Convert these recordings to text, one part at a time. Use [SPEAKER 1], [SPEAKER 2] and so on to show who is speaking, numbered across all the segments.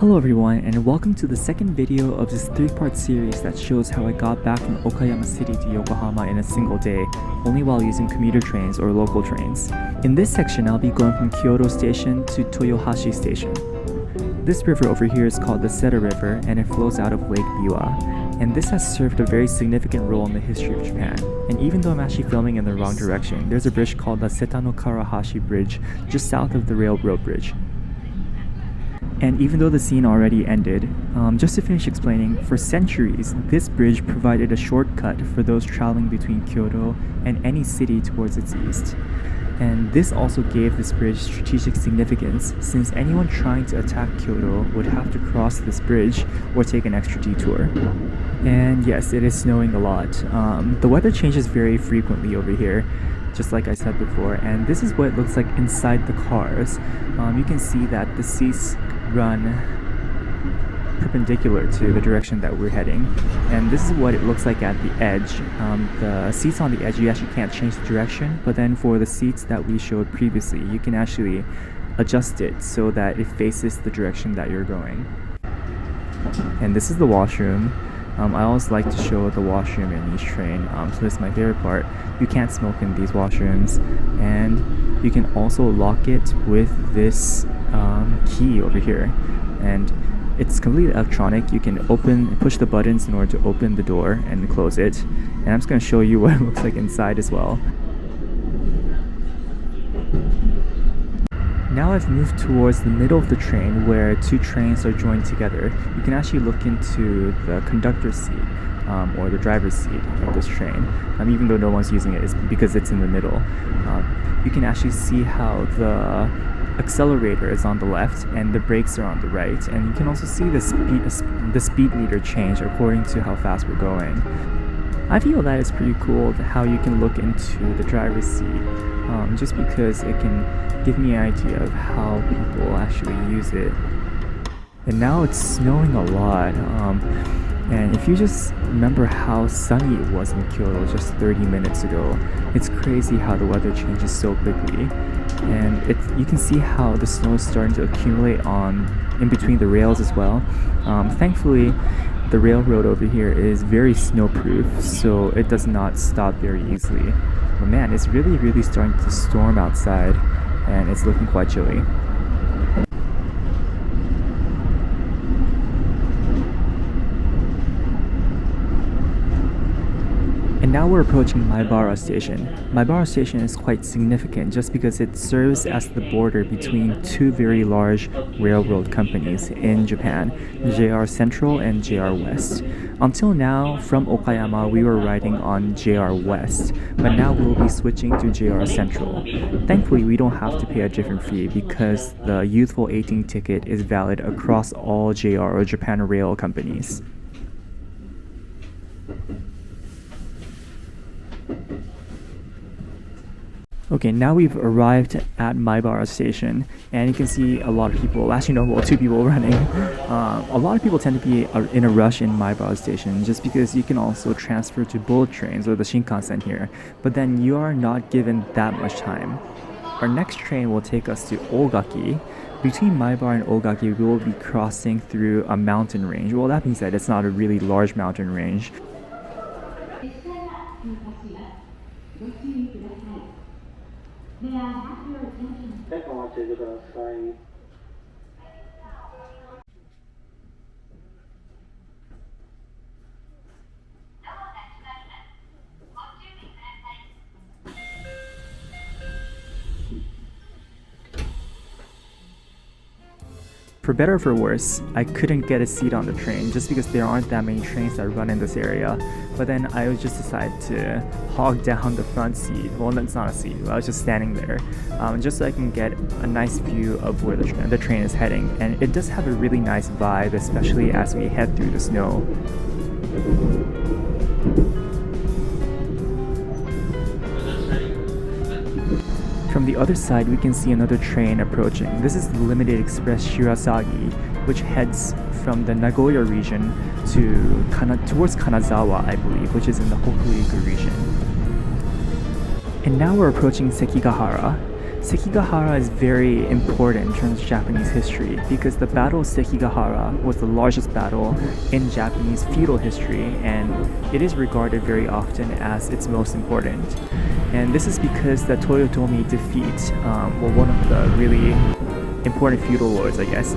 [SPEAKER 1] Hello everyone, and welcome to the second video of this 3-part series that shows how I got back from Okayama City to Yokohama in a single day, only while using commuter trains or local trains. In this section, I'll be going from Kyoto Station to Toyohashi Station. This river over here is called the Seta River, and it flows out of Lake Biwa. And this has served a very significant role in the history of Japan. And even though I'm actually filming in the wrong direction, there's a bridge called the Seta no Karahashi Bridge just south of the railroad bridge. And even though the scene already ended, just to finish explaining, for centuries, this bridge provided a shortcut for those traveling between Kyoto and any city towards its east. And this also gave this bridge strategic significance, since anyone trying to attack Kyoto would have to cross this bridge or take an extra detour. And yes, it is snowing a lot. The weather changes very frequently over here, just like I said before, and this is what it looks like inside the cars. You can see that the seats run perpendicular to the direction that we're heading, and this is what it looks like at the edge. The seats on the edge, you actually can't change the direction, but then for the seats that we showed previously, you can actually adjust it so that it faces the direction that you're going. And this is the washroom. I always like to show the washroom in each train, so this is my favorite part. You can't smoke in these washrooms, and you can also lock it with this key over here, and it's completely electronic. You can push the buttons in order to open the door and close it, and I'm just going to show you what it looks like inside as well. Now I've moved towards the middle of the train where two trains are joined together. You can actually look into the conductor seat or the driver's seat of this train, even though no one's using it, it's because it's in the middle. You can actually see how the accelerator is on the left and the brakes are on the right, and you can also see the speed meter change according to how fast we're going. I feel that it's pretty cool how you can look into the driver's seat, just because it can give me an idea of how people actually use it. And now it's snowing a lot, and if you just remember how sunny it was in Kyoto just 30 minutes ago, it's crazy how the weather changes so quickly. And you can see how the snow is starting to accumulate in between the rails as well. Thankfully, the railroad over here is very snowproof, so it does not stop very easily. But man, it's really starting to storm outside, and it's looking quite chilly. And now we're approaching Maibara Station. Maibara Station is quite significant just because it serves as the border between two very large railroad companies in Japan, JR Central and JR West. Until now, from Okayama, we were riding on JR West, but now we'll be switching to JR Central. Thankfully, we don't have to pay a different fee because the Youthful 18 ticket is valid across all JR or Japan Rail companies. Okay, now we've arrived at Maibara Station, and you can see a lot of people, actually no, well, two people running. A lot of people tend to be in a rush in Maibara Station just because you can also transfer to bullet trains or the Shinkansen here, but then you are not given that much time. Our next train will take us to Ogaki. Between Maibara and Ogaki, we will be crossing through a mountain range. Well, that being said, it's not a really large mountain range. For better or for worse, I couldn't get a seat on the train just because there aren't that many trains that run in this area. But then I just decided to hog down the front seat. Well, that's not a seat, I was just standing there, just so I can get a nice view of where the train is heading. And it does have a really nice vibe, especially as we head through the snow. From the other side, we can see another train approaching. This is the Limited Express Shirasagi, which heads from the Nagoya region towards Kanazawa, I believe, which is in the Hokuriku region. And now we're approaching Sekigahara. Sekigahara is very important in terms of Japanese history because the Battle of Sekigahara was the largest battle in Japanese feudal history, and it is regarded very often as its most important. And this is because the Toyotomi defeat, one of the really important feudal lords, I guess.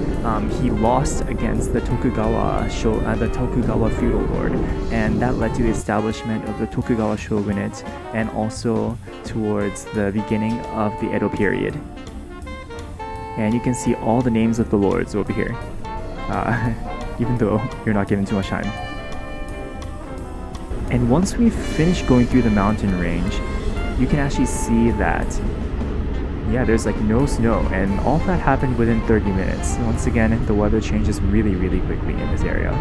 [SPEAKER 1] He lost against the Tokugawa feudal lord, and that led to the establishment of the Tokugawa shogunate and also towards the beginning of the Edo period. And you can see all the names of the lords over here, even though you're not given too much time. And once we finish going through the mountain range, you can actually see that there's like no snow, and all that happened within 30 minutes. Once again, the weather changes really, really quickly in this area.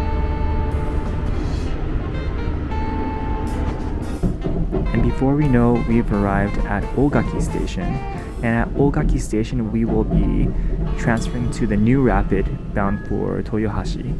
[SPEAKER 1] And before we know, we've arrived at Ogaki Station. And at Ogaki Station, we will be transferring to the new rapid bound for Toyohashi.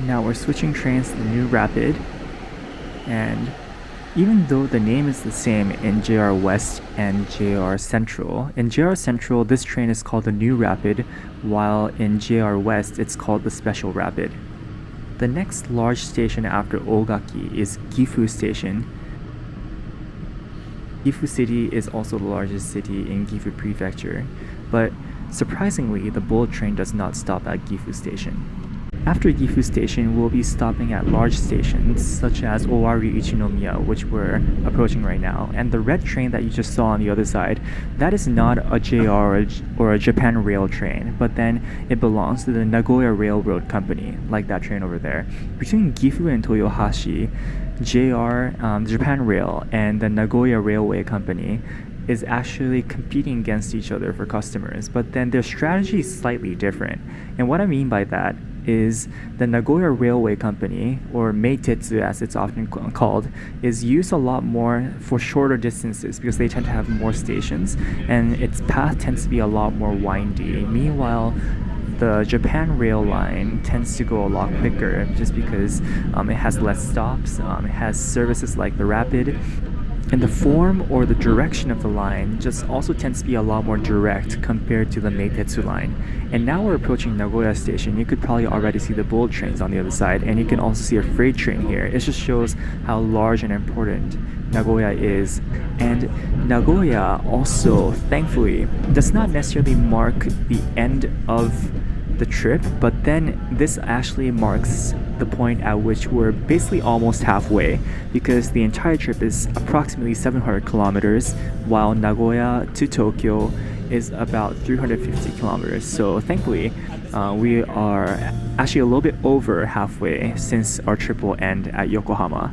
[SPEAKER 1] Now we're switching trains to the new rapid, and even though the name is the same in JR West and JR Central, in JR Central this train is called the new rapid, while in JR West it's called the special rapid. The next large station after Ogaki is Gifu Station. Gifu City is also the largest city in Gifu Prefecture, but surprisingly the bullet train does not stop at Gifu Station. After Gifu Station, we'll be stopping at large stations such as Owari-Ichinomiya, which we're approaching right now. And the red train that you just saw on the other side, that is not a JR or a Japan Rail train, but then it belongs to the Nagoya Railroad Company, like that train over there. Between Gifu and Toyohashi, Japan Rail and the Nagoya Railway Company is actually competing against each other for customers, but then their strategy is slightly different. And what I mean by that is the Nagoya Railway Company, or Meitetsu as it's often called, is used a lot more for shorter distances because they tend to have more stations and its path tends to be a lot more windy. Meanwhile, the Japan Rail line tends to go a lot quicker just because it has less stops, it has services like the Rapid, and the form or the direction of the line just also tends to be a lot more direct compared to the Meitetsu line. And now we're approaching Nagoya Station. You could probably already see the bullet trains on the other side, and you can also see a freight train here. It just shows how large and important Nagoya is. And Nagoya also, thankfully, does not necessarily mark the end of the trip, but then this actually marks the point at which we're basically almost halfway, because the entire trip is approximately 700 kilometers, while Nagoya to Tokyo is about 350 kilometers. So thankfully, we are actually a little bit over halfway since our trip will end at Yokohama.